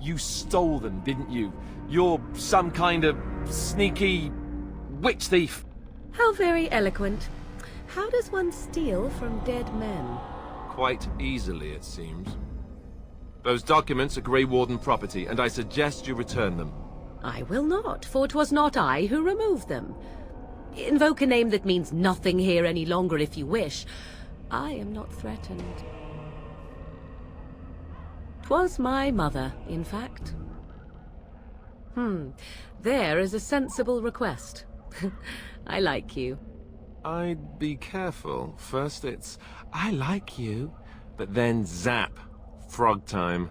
You stole them, didn't you? You're some kind of sneaky witch thief. How very eloquent. How does one steal from dead men? Quite easily, it seems. Those documents are Grey Warden property, and I suggest you return them. I will not, for 'twas not I who removed them. Invoke a name that means nothing here any longer if you wish. I am not threatened. 'Twas my mother, in fact. There is a sensible request. I like you. I'd be careful. First it's, I like you, but then zap. Frog time.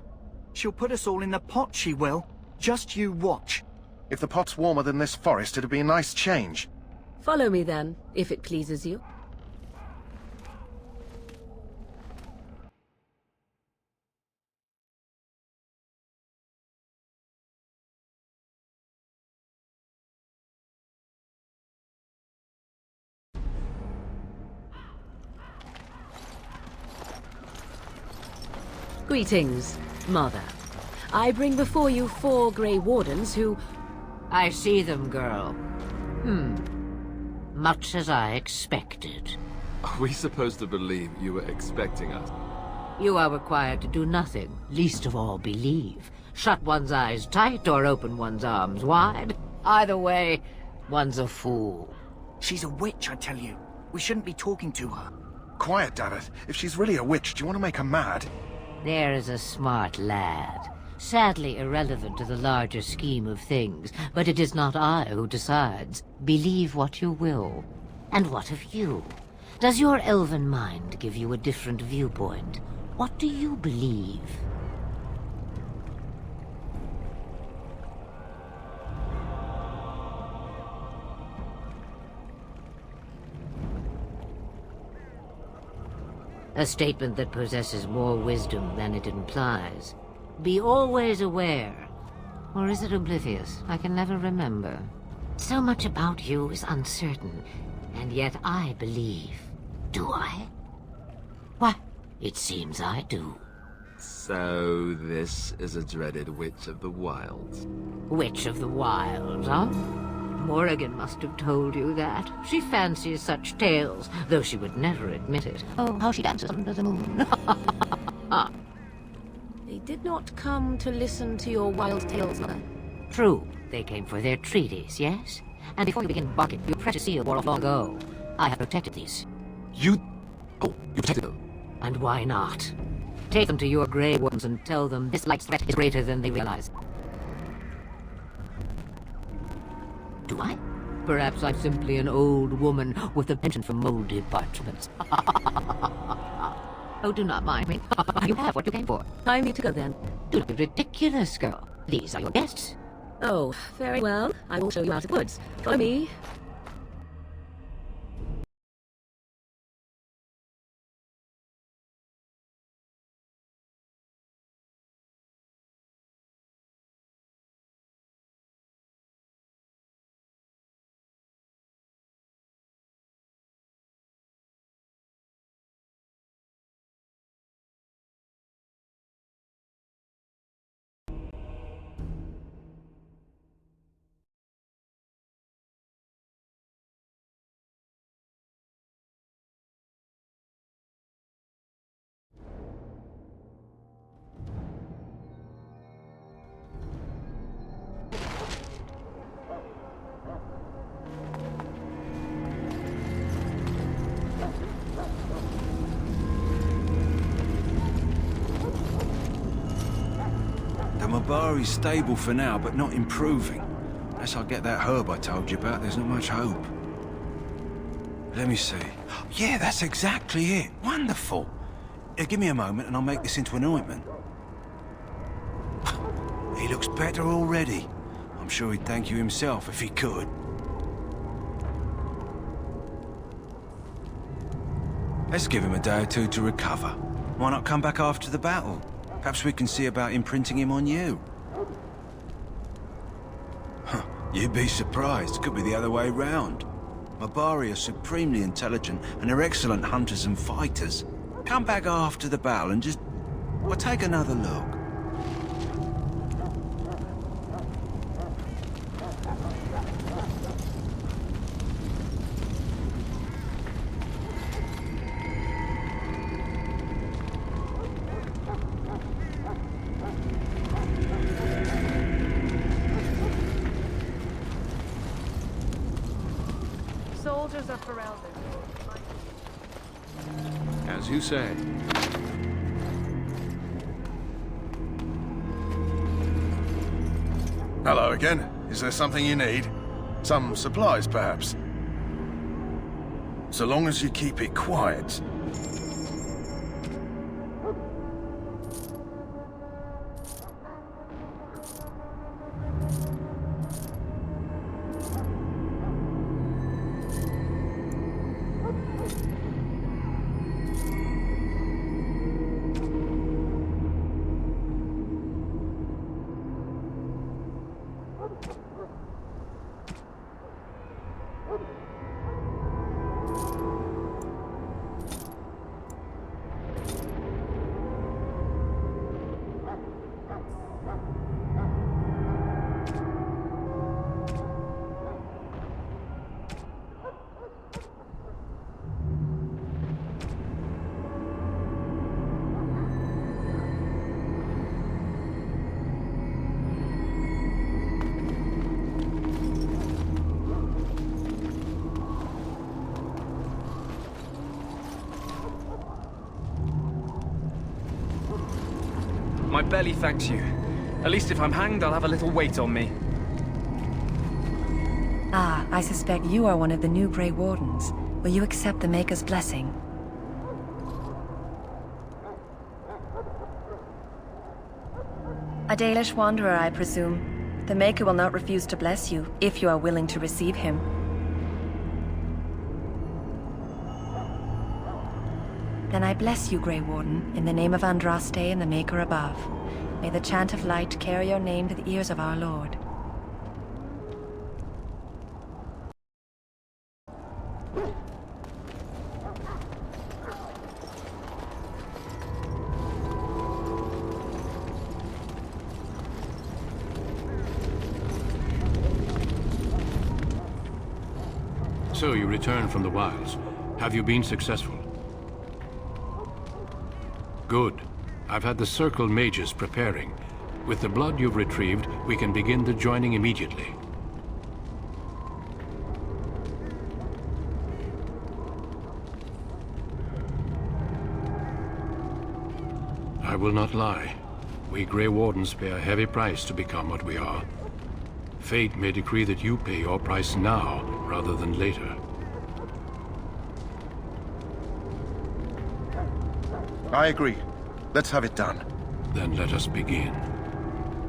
She'll put us all in the pot, she will. Just you watch. If the pot's warmer than this forest, it'd be a nice change. Follow me then, if it pleases you. Greetings, Mother. I bring before you 4 Grey Wardens who... I see them, girl. Much as I expected. Are we supposed to believe you were expecting us? You are required to do nothing, least of all believe. Shut one's eyes tight or open one's arms wide. Either way, one's a fool. She's a witch, I tell you. We shouldn't be talking to her. Quiet, Davith. If she's really a witch, do you want to make her mad? There is a smart lad. Sadly irrelevant to the larger scheme of things, but it is not I who decides. Believe what you will. And what of you? Does your elven mind give you a different viewpoint? What do you believe? A statement that possesses more wisdom than it implies. Be always aware. Or is it oblivious? I can never remember. So much about you is uncertain, and yet I believe. Do I? Why, it seems I do. So this is a dreaded Witch of the Wilds. Witch of the Wilds, huh? Morrigan must have told you that. She fancies such tales, though she would never admit it. Oh, how she dances under the moon. They did not come to listen to your wild tales, Mother. True. They came for their treaties, yes? And before you begin barking, your precious seal wore off long ago. I have protected these. You protected them? And why not? Take them to your Grey Wardens and tell them this light's threat is greater than they realize. Do I? Perhaps I'm simply an old woman with a penchant for moldy parchments. Oh, do not mind me. You have what you came for. Time me to go then. Do not be ridiculous, girl. These are your guests. Oh, very well. I will show you out of the woods. Follow me. The Mahariel's stable for now, but not improving. Unless I get that herb I told you about, there's not much hope. Let me see. Yeah, that's exactly it. Wonderful. Give me a moment and I'll make this into an ointment. He looks better already. I'm sure he'd thank you himself if he could. Let's give him a day or two to recover. Why not come back after the battle? Perhaps we can see about imprinting him on you. Huh, you'd be surprised. Could be the other way round. Mahariel are supremely intelligent and they're excellent hunters and fighters. Come back after the battle and just... well, take another look. Soldiers are for Eldon. As you say. Hello again. Is there something you need? Some supplies, perhaps? So long as you keep it quiet. My belly thanks you. At least if I'm hanged, I'll have a little weight on me. Ah, I suspect you are one of the new Grey Wardens. Will you accept the Maker's blessing? A Dalish wanderer, I presume. The Maker will not refuse to bless you, if you are willing to receive him. Then I bless you, Grey Warden, in the name of Andraste and the Maker above. May the chant of light carry your name to the ears of our Lord. So you return from the wilds. Have you been successful? Good. I've had the Circle mages preparing. With the blood you've retrieved, we can begin the joining immediately. I will not lie. We Grey Wardens pay a heavy price to become what we are. Fate may decree that you pay your price now, rather than later. I agree. Let's have it done. Then let us begin.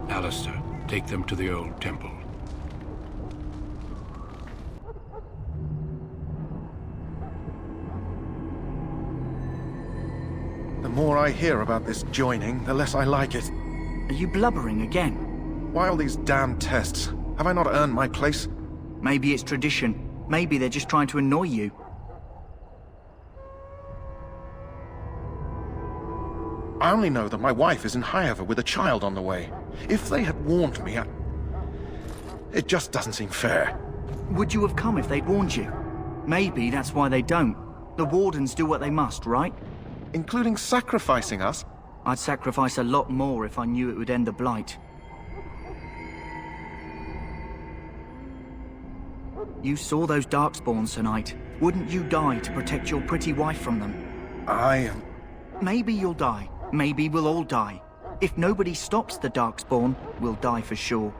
Alistair, take them to the old temple. The more I hear about this joining, the less I like it. Are you blubbering again? Why all these damn tests? Have I not earned my place? Maybe it's tradition. Maybe they're just trying to annoy you. I only know that my wife is in Highever with a child on the way. If they had warned me, it just doesn't seem fair. Would you have come if they'd warned you? Maybe that's why they don't. The Wardens do what they must, right? Including sacrificing us? I'd sacrifice a lot more if I knew it would end the Blight. You saw those Darkspawns tonight. Wouldn't you die to protect your pretty wife from them? Maybe you'll die. Maybe we'll all die. If nobody stops the Darkspawn, we'll die for sure.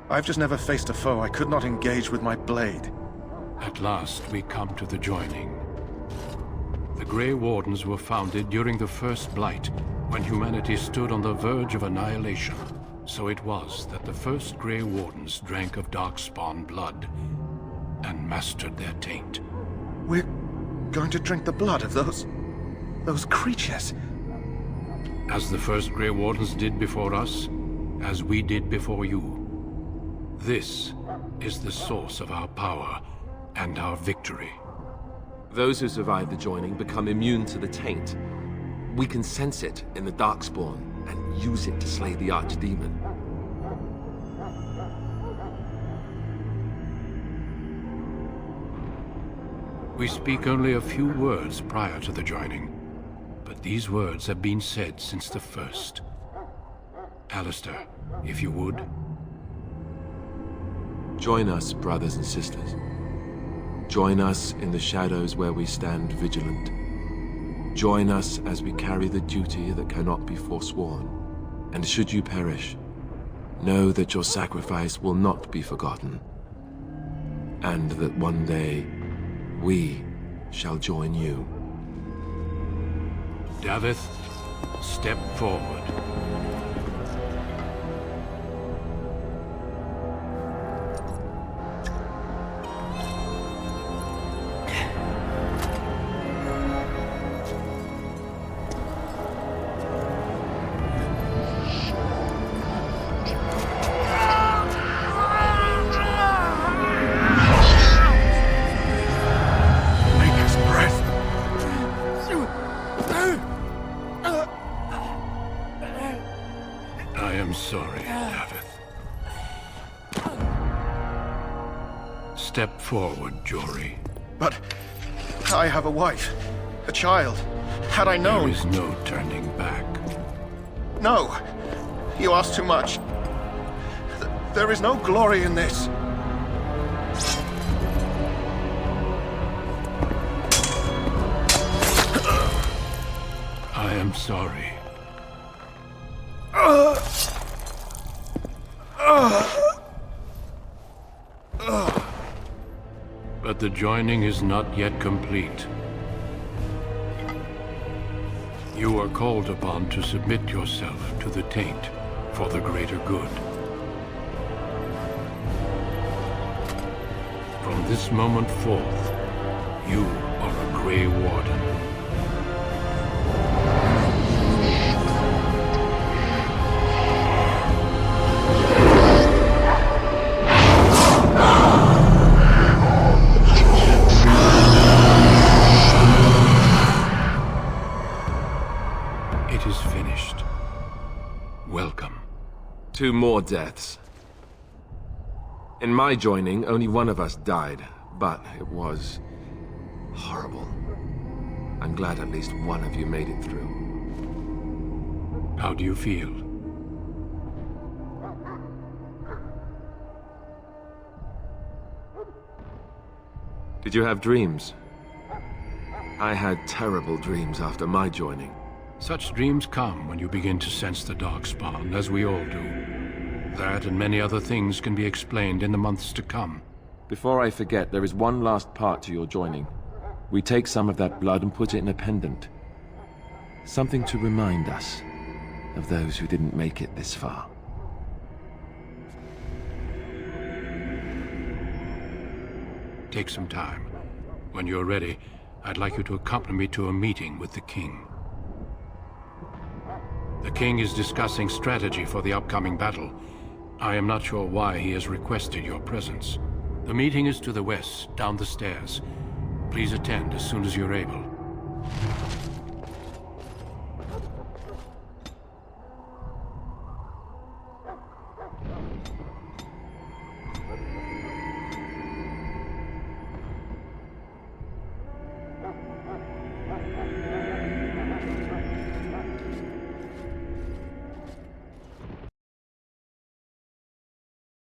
I've just never faced a foe I could not engage with my blade. At last, we come to the joining. The Grey Wardens were founded during the First Blight, when humanity stood on the verge of annihilation. So it was that the first Grey Wardens drank of Darkspawn blood and mastered their taint. We're going to drink the blood of those creatures. As the first Grey Wardens did before us, as we did before you. This is the source of our power and our victory. Those who survive the joining become immune to the taint. We can sense it in the Darkspawn and use it to slay the Archdemon. We speak only a few words prior to the joining, but these words have been said since the first. Alistair, if you would. Join us, brothers and sisters. Join us in the shadows where we stand vigilant. Join us as we carry the duty that cannot be forsworn. And should you perish, know that your sacrifice will not be forgotten. And that one day, we shall join you. Davith, step forward. Step forward, Jory. But I have a wife, a child. Had I known... There is no turning back. No! You ask too much. There is no glory in this. I am sorry. But the joining is not yet complete. You are called upon to submit yourself to the taint for the greater good. From this moment forth, you are a Grey Warden. It is finished. Welcome. 2 more deaths. In my joining, only one of us died, but it was horrible. I'm glad at least one of you made it through. How do you feel? Did you have dreams? I had terrible dreams after my joining. Such dreams come when you begin to sense the Darkspawn, as we all do. That and many other things can be explained in the months to come. Before I forget, there is one last part to your joining. We take some of that blood and put it in a pendant. Something to remind us of those who didn't make it this far. Take some time. When you're ready, I'd like you to accompany me to a meeting with the king. The king is discussing strategy for the upcoming battle. I am not sure why he has requested your presence. The meeting is to the west, down the stairs. Please attend as soon as you're able.